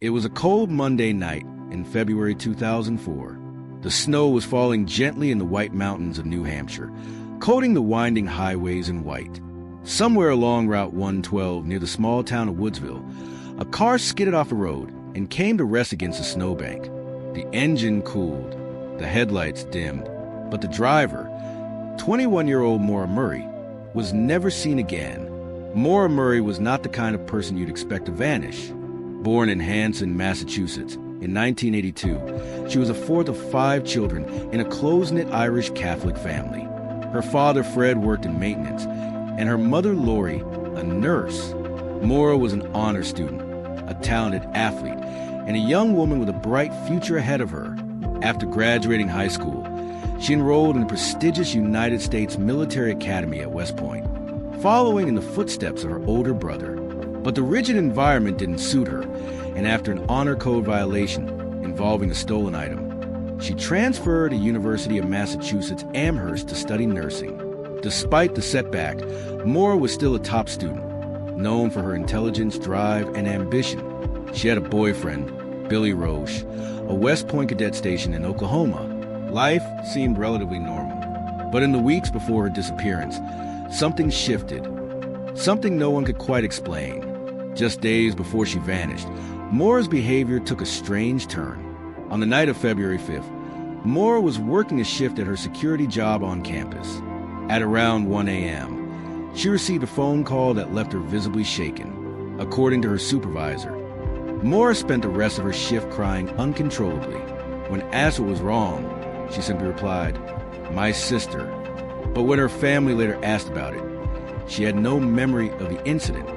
It was a cold Monday night in February 2004. The snow was falling gently in the White Mountains of New Hampshire, coating the winding highways in white. Somewhere along Route 112 near the small town of Woodsville, a car skidded off the road and came to rest against a snowbank. The engine cooled, the headlights dimmed, but the driver, 21-year-old Maura Murray, was never seen again. Maura Murray was not the kind of person you'd expect to vanish. Born in Hanson, Massachusetts, in 1982, she was the fourth of 5 children in a close-knit Irish Catholic family. Her father, Fred, worked in maintenance, and her mother, Lori, a nurse. Maura was an honor student, a talented athlete, and a young woman with a bright future ahead of her. After graduating high school, she enrolled in the prestigious United States Military Academy at West Point, following in the footsteps of her older brother. But the rigid environment didn't suit her, and after an honor code violation involving a stolen item, she transferred to University of Massachusetts Amherst to study nursing. Despite the setback, Maura was still a top student, known for her intelligence, drive, and ambition. She had a boyfriend, Billy Roche, a West Point cadet station in Oklahoma. Life seemed relatively normal. But in the weeks before her disappearance, something shifted. Something no one could quite explain. Just days before she vanished, Maura's behavior took a strange turn. On the night of February 5th, Maura was working a shift at her security job on campus. At around 1 a.m., she received a phone call that left her visibly shaken. According to her supervisor, Maura spent the rest of her shift crying uncontrollably. When asked what was wrong, she simply replied, "My sister." But when her family later asked about it, she had no memory of the incident,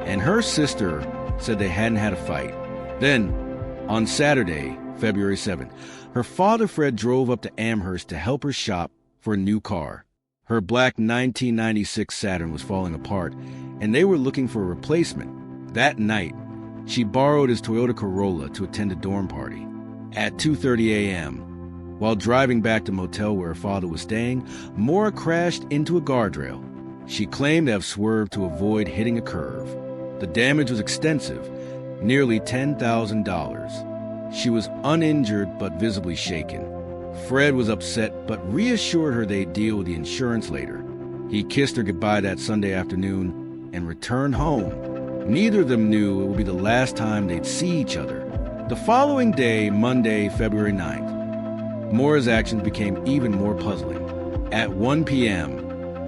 and her sister said they hadn't had a fight. Then, on Saturday, February 7th, her father, Fred, drove up to Amherst to help her shop for a new car. Her black 1996 Saturn was falling apart, and they were looking for a replacement. That night, she borrowed his Toyota Corolla to attend a dorm party. At 2:30 a.m., while driving back to the motel where her father was staying, Maura crashed into a guardrail. She claimed to have swerved to avoid hitting a curve. The damage was extensive, nearly $10,000. She was uninjured but visibly shaken. Fred was upset but reassured her they'd deal with the insurance later. He kissed her goodbye that Sunday afternoon and returned home. Neither of them knew it would be the last time they'd see each other. The following day, Monday, February 9th, Maura's actions became even more puzzling. At 1 p.m.,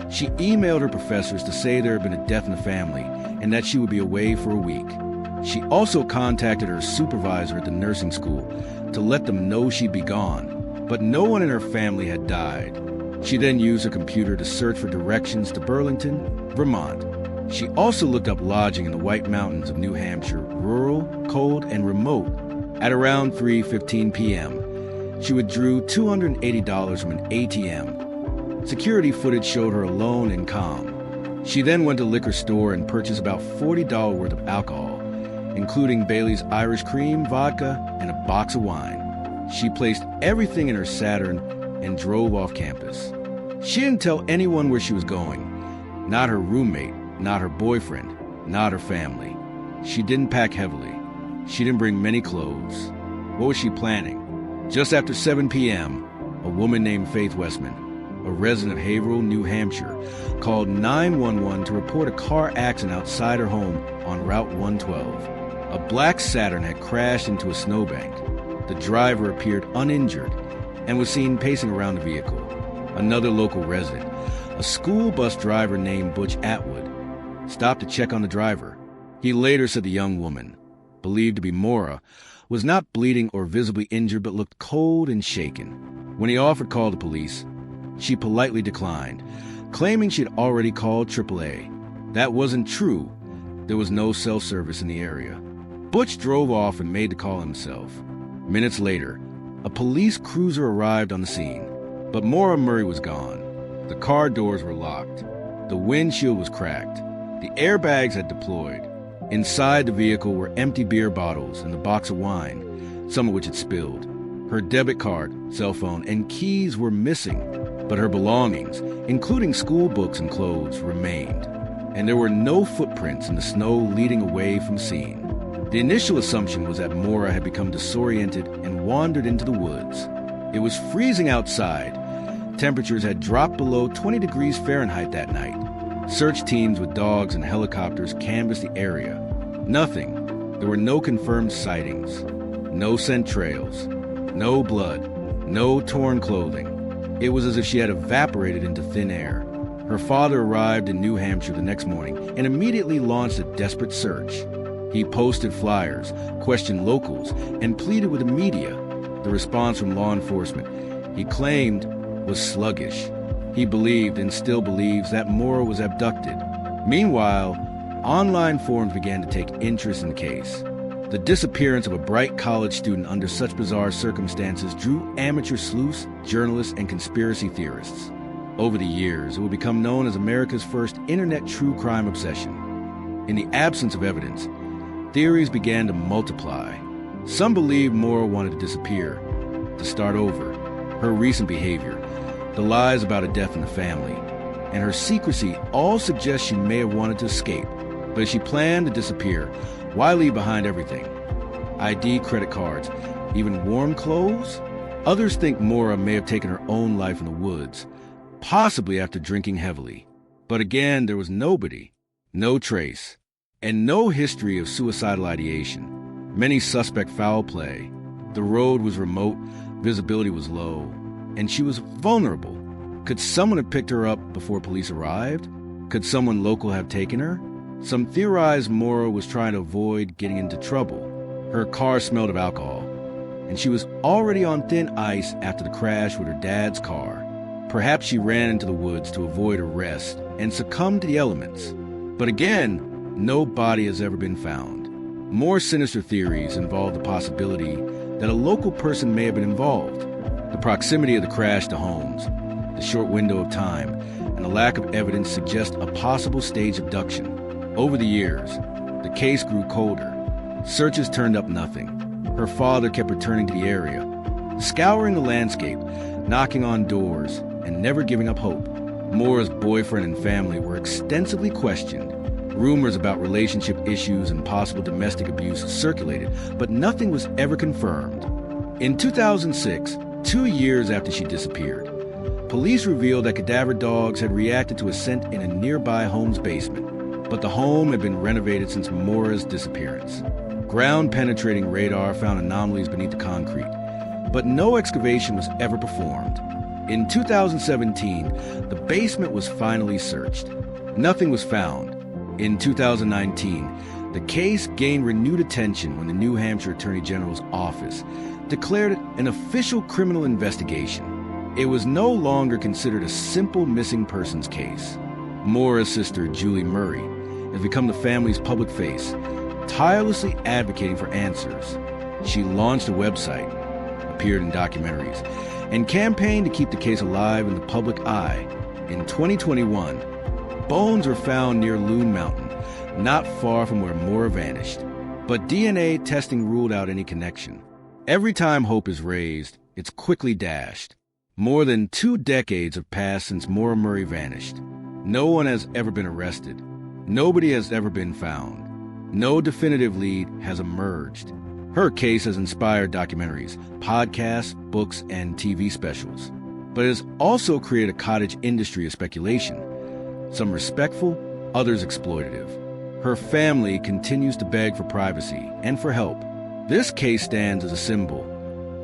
she emailed her professors to say there had been a death in the family and that she would be away for a week. She also contacted her supervisor at the nursing school to let them know she'd be gone, but no one in her family had died. She then used her computer to search for directions to Burlington, Vermont. She also looked up lodging in the White Mountains of New Hampshire, rural, cold, and remote. At around 3:15 p.m., she withdrew $280 from an ATM. Security footage showed her alone and calm. She then went to a liquor store and purchased about $40 worth of alcohol, including Bailey's Irish Cream, vodka, and a box of wine. She placed everything in her Saturn and drove off campus. She didn't tell anyone where she was going. Not her roommate, not her boyfriend, not her family. She didn't pack heavily. She didn't bring many clothes. What was she planning? Just after 7 p.m., a woman named Faith Westman, a resident of Haverhill, New Hampshire, called 911 to report a car accident outside her home on Route 112. A black Saturn had crashed into a snowbank. The driver appeared uninjured and was seen pacing around the vehicle. Another local resident, a school bus driver named Butch Atwood, stopped to check on the driver. He later said the young woman, believed to be Maura, was not bleeding or visibly injured but looked cold and shaken. When he offered call to police, she politely declined, claiming she had already called AAA. That wasn't true. There was no cell service in the area. Butch drove off and made the call himself. Minutes later, a police cruiser arrived on the scene, but Maura Murray was gone. The car doors were locked. The windshield was cracked. The airbags had deployed. Inside the vehicle were empty beer bottles and a box of wine, some of which had spilled. Her debit card, cell phone, and keys were missing, but her belongings, including school books and clothes, remained. And there were no footprints in the snow leading away from the scene. The initial assumption was that Maura had become disoriented and wandered into the woods. It was freezing outside. Temperatures had dropped below 20 degrees Fahrenheit that night. Search teams with dogs and helicopters canvassed the area. Nothing. There were no confirmed sightings. No scent trails. No blood. No torn clothing. It was as if she had evaporated into thin air. Her father arrived in New Hampshire the next morning and immediately launched a desperate search. He posted flyers, questioned locals, and pleaded with the media. The response from law enforcement, he claimed, was sluggish. He believed and still believes that Maura was abducted. Meanwhile, online forums began to take interest in the case. The disappearance of a bright college student under such bizarre circumstances drew amateur sleuths, journalists, and conspiracy theorists. Over the years, it would become known as America's first internet true crime obsession. In the absence of evidence, theories began to multiply. Some believed Maura wanted to disappear, to start over. Her recent behavior, the lies about a death in the family, and her secrecy all suggest she may have wanted to escape. But if she planned to disappear, why leave behind everything? ID, credit cards, even warm clothes? Others think Maura may have taken her own life in the woods, possibly after drinking heavily. But again, there was nobody, no trace, and no history of suicidal ideation. Many suspect foul play. The road was remote, visibility was low, and she was vulnerable. Could someone have picked her up before police arrived? Could someone local have taken her? Some theorized Maura was trying to avoid getting into trouble. Her car smelled of alcohol, and she was already on thin ice after the crash with her dad's car. Perhaps she ran into the woods to avoid arrest and succumbed to the elements. But again, no body has ever been found. More sinister theories involve the possibility that a local person may have been involved. The proximity of the crash to homes, the short window of time, and the lack of evidence suggest a possible stage abduction. Over the years, the case grew colder. Searches turned up nothing. Her father kept returning to the area, scouring the landscape, knocking on doors, and never giving up hope. Maura's boyfriend and family were extensively questioned. Rumors about relationship issues and possible domestic abuse circulated, but nothing was ever confirmed. In 2006, 2 years after she disappeared, police revealed that cadaver dogs had reacted to a scent in a nearby home's basement, but the home had been renovated since Maura's disappearance. Ground-penetrating radar found anomalies beneath the concrete, but no excavation was ever performed. In 2017, the basement was finally searched. Nothing was found. In 2019, the case gained renewed attention when the New Hampshire Attorney General's office declared it an official criminal investigation. It was no longer considered a simple missing persons case. Maura's sister, Julie Murray, has become the family's public face, tirelessly advocating for answers. She launched a website, appeared in documentaries, and campaigned to keep the case alive in the public eye. In 2021, bones were found near Loon Mountain, not far from where Maura vanished. But DNA testing ruled out any connection. Every time hope is raised, it's quickly dashed. More than 2 decades have passed since Maura Murray vanished. No one has ever been arrested. Nobody has ever been found. No definitive lead has emerged. Her case has inspired documentaries, podcasts, books, and TV specials. But it has also created a cottage industry of speculation. Some respectful, others exploitative. Her family continues to beg for privacy and for help. This case stands as a symbol,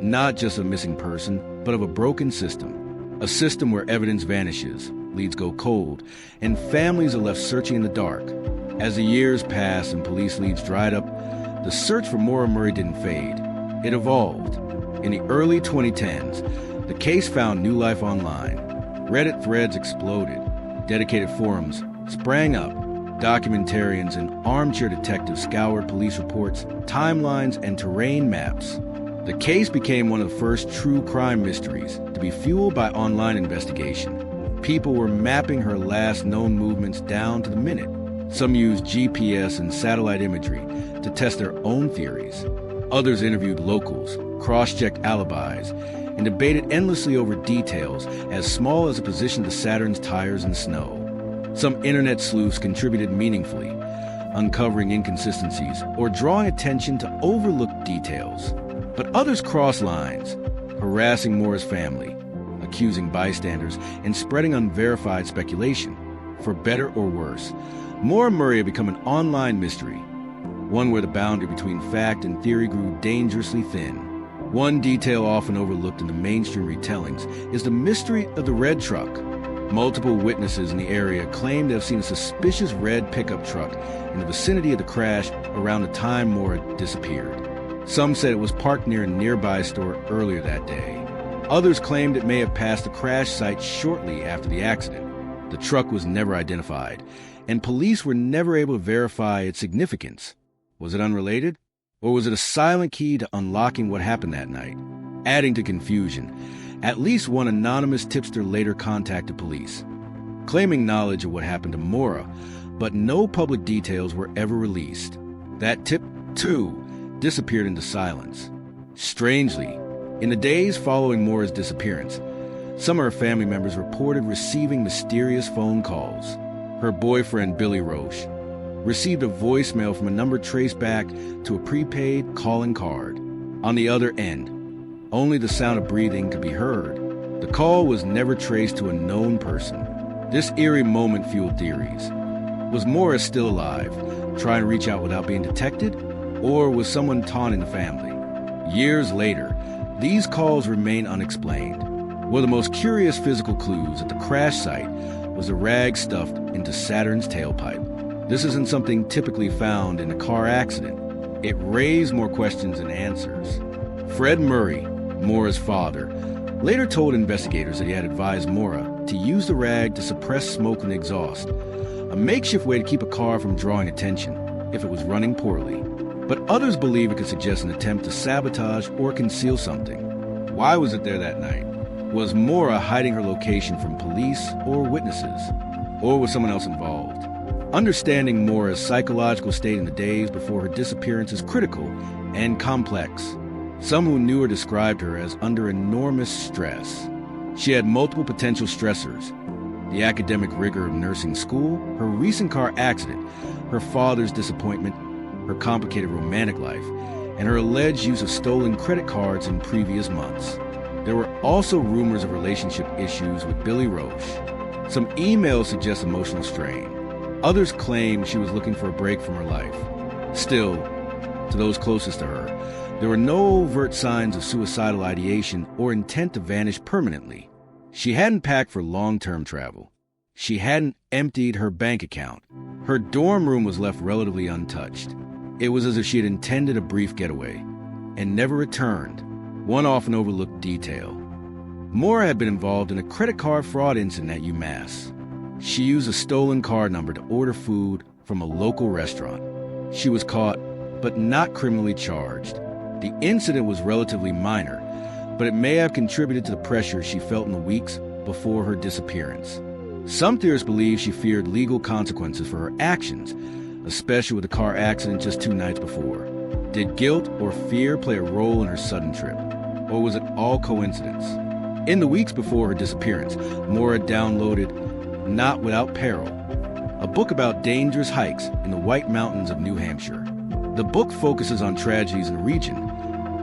not just of a missing person, but of a broken system. A system where evidence vanishes, leads go cold, and families are left searching in the dark. As the years passed and police leads dried up, the search for Maura Murray didn't fade. It evolved. In the early 2010s, the case found new life online. Reddit threads exploded. Dedicated forums sprang up. Documentarians and armchair detectives scoured police reports, timelines, and terrain maps. The case became one of the first true crime mysteries to be fueled by online investigation. People were mapping her last known movements down to the minute. Some used GPS and satellite imagery to test their own theories. Others interviewed locals, cross-checked alibis, and debated endlessly over details as small as the position of Saturn's tires in snow. Some internet sleuths contributed meaningfully. uncovering inconsistencies or drawing attention to overlooked details. But others cross lines, harassing Maura's family, accusing bystanders, and spreading unverified speculation. For better or worse, Maura Murray had become an online mystery, one where the boundary between fact and theory grew dangerously thin. One detail often overlooked in the mainstream retellings is the mystery of the red truck. Multiple witnesses in the area claim to have seen a suspicious red pickup truck in the vicinity of the crash around the time Maura disappeared. Some said it was parked near a nearby store earlier that day. Others claimed it may have passed the crash site shortly after the accident. The truck was never identified, and police were never able to verify its significance. Was it unrelated? Or was it a silent key to unlocking what happened that night? Adding to confusion, at least one anonymous tipster later contacted police, claiming knowledge of what happened to Maura, but no public details were ever released. That tip, too, disappeared into silence. Strangely, in the days following Maura's disappearance, some of her family members reported receiving mysterious phone calls. Her boyfriend, Billy Roche, received a voicemail from a number traced back to a prepaid calling card. On the other end, only the sound of breathing could be heard. The call was never traced to a known person. This eerie moment fueled theories. Was Maura still alive, trying to reach out without being detected? Or was someone taunting the family? Years later, these calls remain unexplained. One of the most curious physical clues at the crash site was a rag stuffed into Saturn's tailpipe. This isn't something typically found in a car accident. It raised more questions than answers. Fred Murray, Maura's father, later told investigators that he had advised Maura to use the rag to suppress smoke and exhaust, a makeshift way to keep a car from drawing attention if it was running poorly. But others believe it could suggest an attempt to sabotage or conceal something. Why was it there that night? Was Maura hiding her location from police or witnesses? Or was someone else involved? Understanding Maura's psychological state in the days before her disappearance is critical and complex. Some who knew her described her as under enormous stress. She had multiple potential stressors: the academic rigor of nursing school, her recent car accident, her father's disappointment, her complicated romantic life, and her alleged use of stolen credit cards in previous months. There were also rumors of relationship issues with Billy Roche. Some emails suggest emotional strain. Others claim she was looking for a break from her life. Still, to those closest to her, there were no overt signs of suicidal ideation or intent to vanish permanently. She hadn't packed for long-term travel. She hadn't emptied her bank account. Her dorm room was left relatively untouched. It was as if she had intended a brief getaway and never returned, one often overlooked detail. Maura had been involved in a credit card fraud incident at UMass. She used a stolen card number to order food from a local restaurant. She was caught, but not criminally charged. The incident was relatively minor, but it may have contributed to the pressure she felt in the weeks before her disappearance. Some theorists believe she feared legal consequences for her actions, especially with the car accident just 2 nights before. Did guilt or fear play a role in her sudden trip? Or was it all coincidence? In the weeks before her disappearance, Maura downloaded Not Without Peril, a book about dangerous hikes in the White Mountains of New Hampshire. The book focuses on tragedies in the region: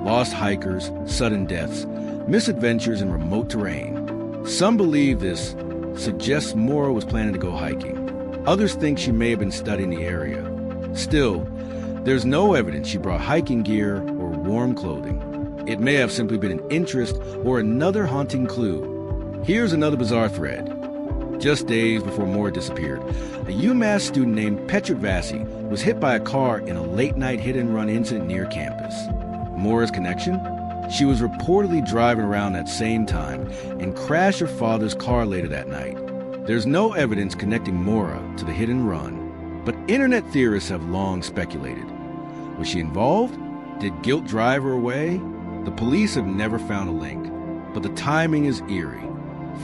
lost hikers, sudden deaths, misadventures in remote terrain. Some believe this suggests Maura was planning to go hiking. Others think she may have been studying the area. Still, there's no evidence she brought hiking gear or warm clothing. It may have simply been an interest or another haunting clue. Here's another bizarre thread. Just days before Maura disappeared, a UMass student named Patrick Vassie was hit by a car in a late-night hit-and-run incident near campus. Maura's connection? She was reportedly driving around that same time and crashed her father's car later that night. There's no evidence connecting Maura to the hit-and-run, but internet theorists have long speculated. Was she involved? Did guilt drive her away? The police have never found a link, but the timing is eerie.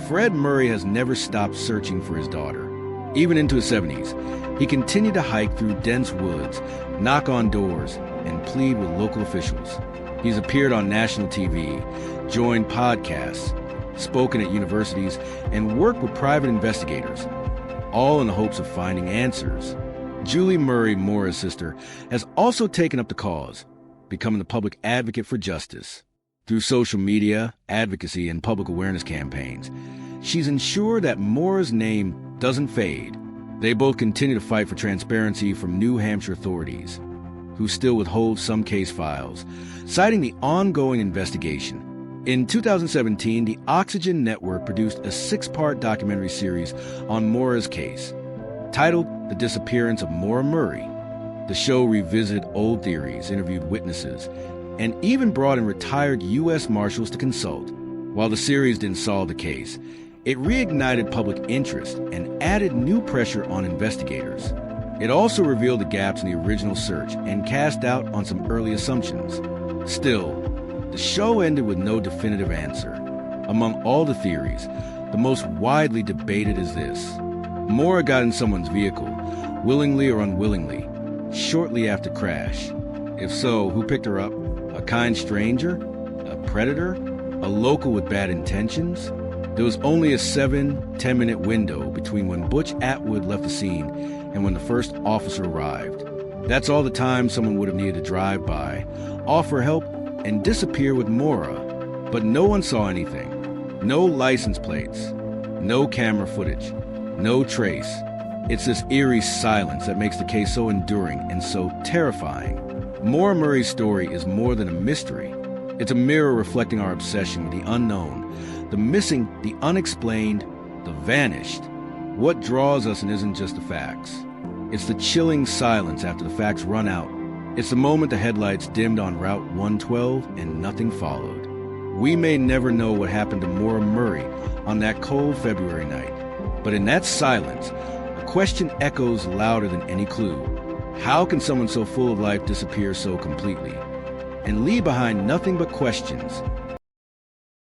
Fred Murray has never stopped searching for his daughter. Even into his 70s, he continued to hike through dense woods, knock on doors, and plead with local officials. He's appeared on national TV, joined podcasts, spoken at universities, and worked with private investigators, all in the hopes of finding answers. Julie Murray, Maura's sister, has also taken up the cause, becoming the public advocate for justice. Through social media, advocacy, and public awareness campaigns, she's ensured that Maura's name doesn't fade. They both continue to fight for transparency from New Hampshire authorities, who still withhold some case files, citing the ongoing investigation. In 2017, the Oxygen Network produced a 6-part documentary series on Maura's case, titled The Disappearance of Maura Murray. The show revisited old theories, interviewed witnesses, and even brought in retired U.S. Marshals to consult. While the series didn't solve the case, it reignited public interest and added new pressure on investigators. It also revealed the gaps in the original search and cast doubt on some early assumptions. Still, the show ended with no definitive answer. Among all the theories, the most widely debated is this: Maura got in someone's vehicle, willingly or unwillingly, shortly after crash. If so, who picked her up? A kind stranger? A predator? A local with bad intentions? There was only a 7-10-minute window between when Butch Atwood left the scene and when the first officer arrived. That's all the time someone would have needed to drive by, offer help, and disappear with Maura. But no one saw anything. No license plates. No camera footage. No trace. It's this eerie silence that makes the case so enduring and so terrifying. Maura Murray's story is more than a mystery. It's a mirror reflecting our obsession with the unknown, the missing, the unexplained, the vanished. What draws us and isn't just the facts. It's the chilling silence after the facts run out. It's the moment the headlights dimmed on Route 112 and nothing followed. We may never know what happened to Maura Murray on that cold February night, but in that silence, a question echoes louder than any clue. How can someone so full of life disappear so completely and leave behind nothing but questions